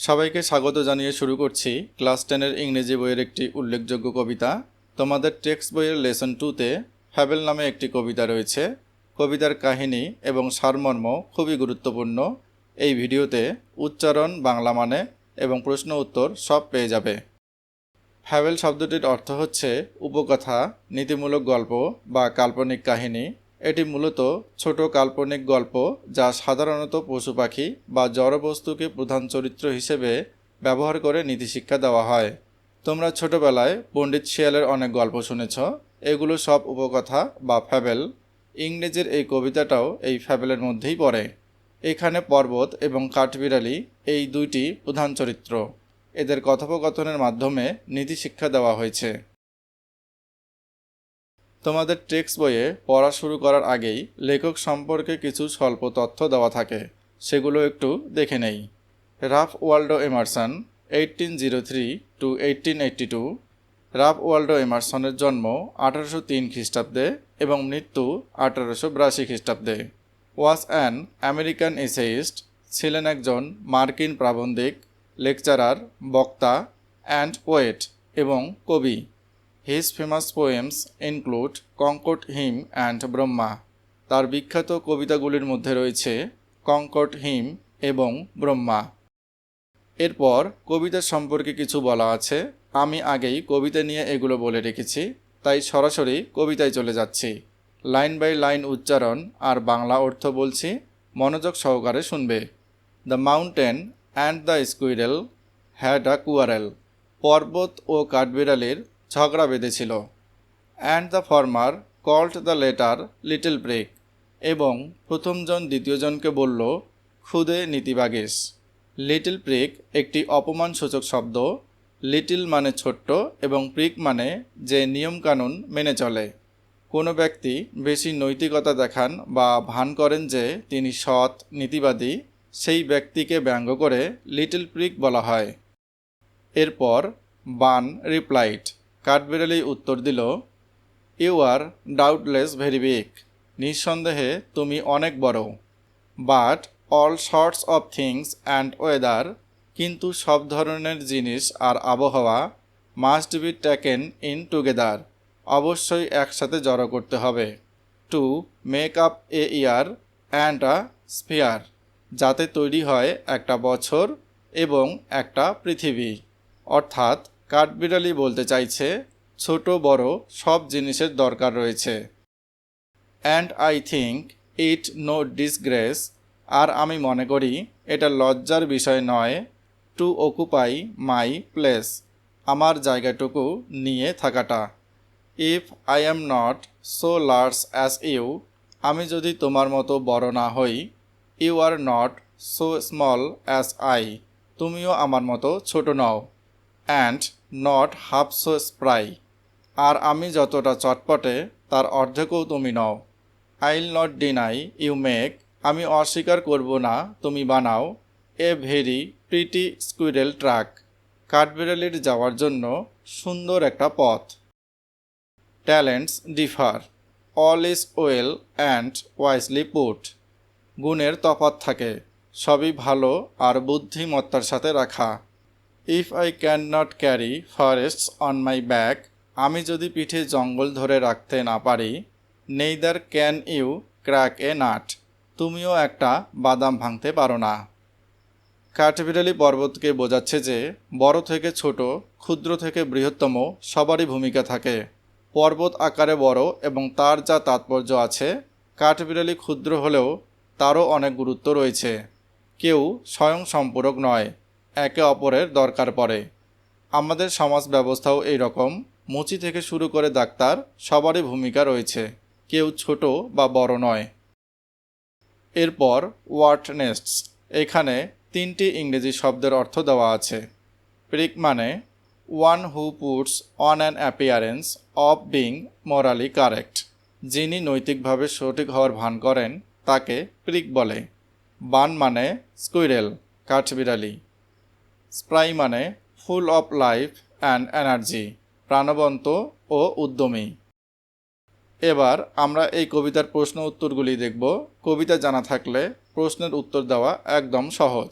সবাইকে স্বাগত জানিয়ে শুরু করছি ক্লাস 10-এর ইংরেজি বইয়ের একটি উল্লেখযোগ্য কবিতা। তোমাদের টেক্সট বইয়ের লেসন 2-তে ফ্যাবেল নামে একটি কবিতা রয়েছে। কবিতার কাহিনী এবং সারমর্ম খুবই গুরুত্বপূর্ণ। এই ভিডিওতে উচ্চারণ, বাংলা মানে এবং প্রশ্ন উত্তর সব পেয়ে যাবে। ফ্যাবেল শব্দটির অর্থ হচ্ছে উপকথা, নীতিমূলক গল্প বা কাল্পনিক কাহিনী। এটি মূলত ছোট কাল্পনিক গল্প যা সাধারণত পশু পাখি বা জড়বস্তুকে প্রধান চরিত্র হিসেবে ব্যবহার করে নীতিশিক্ষা দেওয়া হয়। তোমরা ছোটবেলায় পণ্ডিত শিয়ালের অনেক গল্প শুনেছ। এগুলো সব উপকথা বা ফ্যাবেল। ইংরেজির এই কবিতাটাও এই ফ্যাবেলের মধ্যেই পড়ে। এখানে পর্বত এবং কাঠবিড়ালি এই দুইটি প্রধান চরিত্র। এদের কথোপকথনের মাধ্যমে নীতিশিক্ষা দেওয়া হয়েছে। তোমাদের টেক্সট বইয়ে পড়া শুরু করার আগেই লেখক সম্পর্কে কিছু স্বল্প তথ্য দেওয়া থাকে, সেগুলো একটু দেখে নেই। Ralph Waldo Emerson 1803 to 1882। Ralph Waldo এমারসনের জন্ম 1803 খ্রিস্টাব্দে এবং মৃত্যু 1882 খ্রিস্টাব্দে। ওয়াজ অ্যান আমেরিকান এসেইস্ট, ছিলেন একজন মার্কিন প্রাবন্ধিক, লেকচারার, বক্তা অ্যান্ড পোয়েট এবং কবি। His famous poems include Concord hymn and Brahma. তার বিখ্যাত কবিতাগুলির মধ্যে রয়েছে কঙ্কর্ড হিম এবং ব্রহ্মা। এরপর কবিতা সম্পর্কে কিছু বলা আছে। আমি আগেই কবিতা নিয়ে এগুলো বলে রেখেছি, তাই সরাসরি কবিতায় চলে যাচ্ছি। লাইন বাই লাইন উচ্চারণ আর বাংলা অর্থ বলছি, মনোযোগ সহকারে শুনবে। The mountain and the squirrel had a quarrel. পর্বত ও কাঠবিড়ালির ঝগড়া বেঁধেছিল। And the former called the latter little break. এবং প্রথমজন দ্বিতীয়জনকে বলল ক্ষুদে নীতিবাগীশ। লিটল প্রিক একটি অপমানসূচক শব্দ। লিটল মানে ছোট্ট এবং প্রিক মানে যে নিয়মকানুন মেনে চলে। কোনো ব্যক্তি বেশি নৈতিকতা দেখান বা ভান করেন যে তিনি সৎ, নীতিবাদী, সেই ব্যক্তিকে ব্যঙ্গ করে লিটল প্রিক বলা হয়। এরপর বান রিপ্লাইড, কাঠবিড়ালি উত্তর দিল, you are doubtless very big. নিঃসন্দেহে তুমি অনেক বড়। But all sorts of things and weather, কিন্তু সব ধরনের জিনিস আর আবহাওয়া must be taken in together, অবশ্যই একসাথে জড়ো করতে হবে। To make up a year and a sphere, যাতে তৈরি হয় একটা বছর এবং একটা পৃথিবী। অর্থাৎ কাঠবিড়ালি বলতে চাইছে ছোট বড় সব জিনিসের দরকার রয়েছে। And I think it no disgrace, আর আমি মনে করি এটা লজ্জার বিষয় নয়, টু অকুপাই মাই প্লেস, আমার জায়গাটুকু নিয়ে থাকাটা। If I am not so large as you, আমি যদি তোমার মতো বড় না হই, you are not so small as I, তুমিও আমার মতো ছোট নও, and not half so spry, আর আমি যতটা চটপটে তার অর্ধেকও তুমি নও। আইল নট ডিনাই ইউ মেক, আমি অস্বীকার করব না তুমি বানাও, a very pretty squirrel track, কাঠবিড়ালির যাওয়ার জন্য সুন্দর একটা পথ। Talents differ, all is well and wisely put, গুণের তফাৎ থাকে, সবই ভালো আর বুদ্ধিমত্তার সাথে রাখা। If I can not carry forests on my back, আমি যদি পিঠে জঙ্গল ধরে রাখতে না পারি, neither can you crack a nut, তুমিও একটা বাদাম ভাঙতে পারো না। কাঠবিড়ালি পর্বতকে বোঝাচ্ছে যে বড় থেকে ছোট, ক্ষুদ্র থেকে বৃহত্তম সবারই ভূমিকা থাকে। পর্বত আকারে বড় এবং তার যা তাৎপর্য আছে, কাঠবিড়ালি ক্ষুদ্র হলেও তারও অনেক গুরুত্ব রয়েছে। কেউ স্বয়ং সম্পূরক নয়, একে অপরের দরকার পড়ে। আমাদের সমাজ ব্যবস্থাও এই রকম। মুচি থেকে শুরু করে ডাক্তার, সবারই ভূমিকা রয়েছে, কেউ ছোট বা বড় নয়। এরপর হোয়াট নেক্সট, এখানে 3টি ইংরেজি শব্দের অর্থ দেওয়া আছে। প্রিক মানে one who puts on an appearance of being morally correct, যিনি নৈতিকভাবে সঠিক হওয়ার ভান করেন তাকে প্রিক বলে। বান মানে স্কুইরেল, কাঠবিড়ালি। স্প্রাই মানে full of life and energy, প্রাণবন্ত ও উদ্যমী। এবার আমরা এই কবিতার প্রশ্ন উত্তরগুলি দেখব। কবিতা জানা থাকলে প্রশ্নের উত্তর দেওয়া একদম সহজ।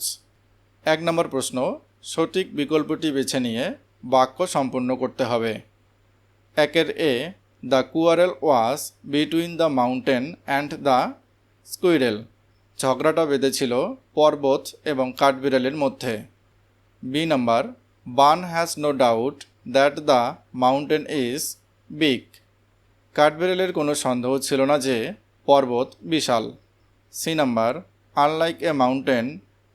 1 নম্বর প্রশ্ন, সঠিক বিকল্পটি বেছে নিয়ে বাক্য সম্পূর্ণ করতে হবে। 1 A, the quarrel was between the mountain and the squirrel. ঝগড়াটা বেঁধেছিল পর্বত এবং কাঠবিড়ালির মধ্যে। B number, Bun has no doubt that the mountain is big. কাঠবিড়ালির কোনো সন্দেহ ছিল না যে পর্বত বিশাল। C number, unlike a mountain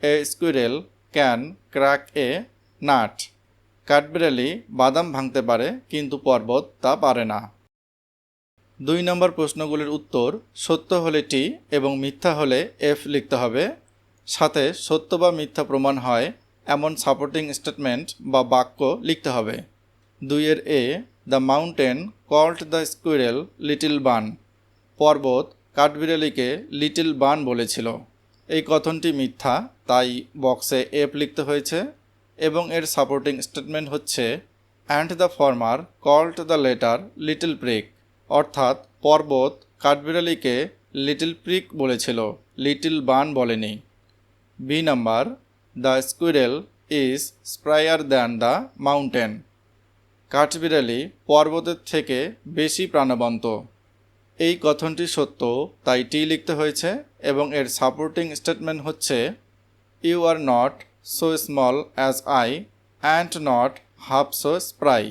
a squirrel can crack a nut. কাঠবিড়ালি বাদাম ভাঙতে পারে কিন্তু পর্বত তা পারে না। 2 নম্বর প্রশ্নগুলির উত্তর সত্য হলে টি এবং মিথ্যা হলে এফ লিখতে হবে। সাথে সত্য বা মিথ্যা প্রমাণ হয় এমন সাপোর্টিং স্টেটমেন্ট বা বাক্য লিখতে হবে। 2 এর A, the mountain called the squirrel little Bun. পর্বত কাঠবিড়ালিকে লিটল বান বলেছিল। এই কথনটি মিথ্যা, তাই বক্সে এফ লিখতে হয়েছে এবং এর সাপোর্টিং স্টেটমেন্ট হচ্ছে and the former called the latter little prig. অর্থাৎ পর্বত কাঠবিড়ালিকে লিটল প্রিক বলেছিল, লিটল বান বলেনি। B number, the squirrel is sprier than the mountain. কাঠবিড়ালি পর্বতের থেকে বেশি প্রাণবন্ত। এই কথনটি সত্য, তাই টি লিখতে হয়েছে এবং এর সাপোর্টিং স্টেটমেন্ট হচ্ছে you are not so small as I and not half so spry.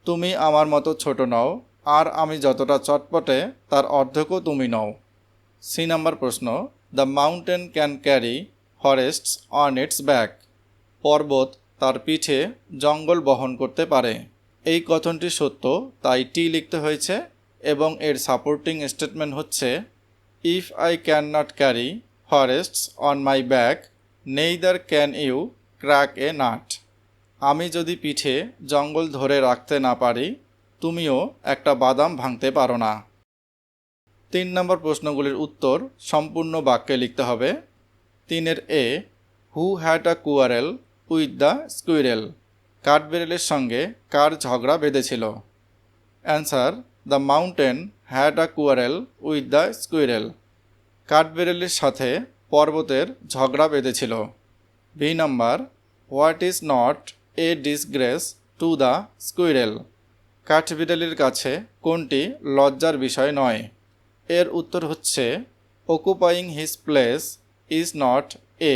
তুমি আমার মতো ছোট নও, আর আমি যতটা চটপটে তার অর্ধেকও তুমি নও। সি নাম্বার প্রশ্ন, the mountain can carry forests on it's back. পর্বত তার পিঠে জঙ্গল বহন করতে পারে। এই কথনটি সত্য, তাই টি লিখতে হয়েছে এবং এর সাপোর্টিং স্টেটমেন্ট হচ্ছে if I can not carry forests on my back neither can you crack a nut. আমি যদি পিঠে জঙ্গল ধরে রাখতে না পারি, তুমিও একটা বাদাম ভাঙতে পারো না। 3 নম্বর প্রশ্নগুলির উত্তর সম্পূর্ণ বাক্যে লিখতে হবে। 3 এর A, who had a quarrel with the squirrel. কাঠবিড়ালির সঙ্গে কার ঝগড়া বেঁধেছিল? Answer, the mountain had a quarrel with the squirrel. কাঠবিড়ালির সাথে পর্বতের ঝগড়া বেঁধেছিল। B number, what is not a disgrace to the squirrel. কাঠবিড়ালির কাছে কোনটি লজ্জার বিষয় নয়? এর উত্তর হচ্ছে occupying his place is not a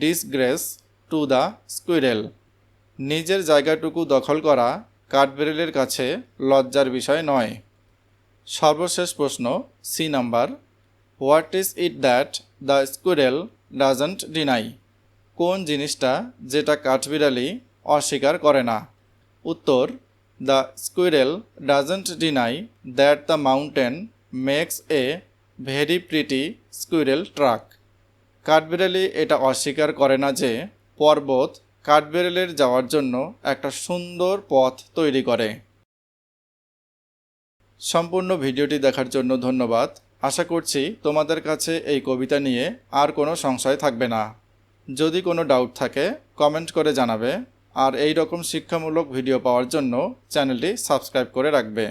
disgrace to the squirrel. নিজের জায়গাটুকু দখল করা কাঠবিড়ালির কাছে লজ্জার বিষয় নয়। সর্বশেষ প্রশ্ন, C number, what is it that the squirrel doesn't deny. কোন জিনিসটা যেটা কাঠবিড়ালি অস্বীকার করে না? উত্তর, the squirrel doesn't deny that the mountain makes a very pretty squirrel track. কাঠবিড়ালি এটা অস্বীকার করে না যে পর্বত কাঠবিড়ালির যাওয়ার জন্য একটা সুন্দর পথ তৈরি করে। সম্পূর্ণ ভিডিওটি দেখার জন্য ধন্যবাদ। আশা করছি তোমাদের কাছে এই কবিতা নিয়ে আর কোনো সংশয় থাকবে না। যদি কোনো ডাউট থাকে কমেন্ট করে জানাবে, আর এই রকম শিক্ষামূলক ভিডিও পাওয়ার জন্য চ্যানেলটি সাবস্ক্রাইব করে রাখবে।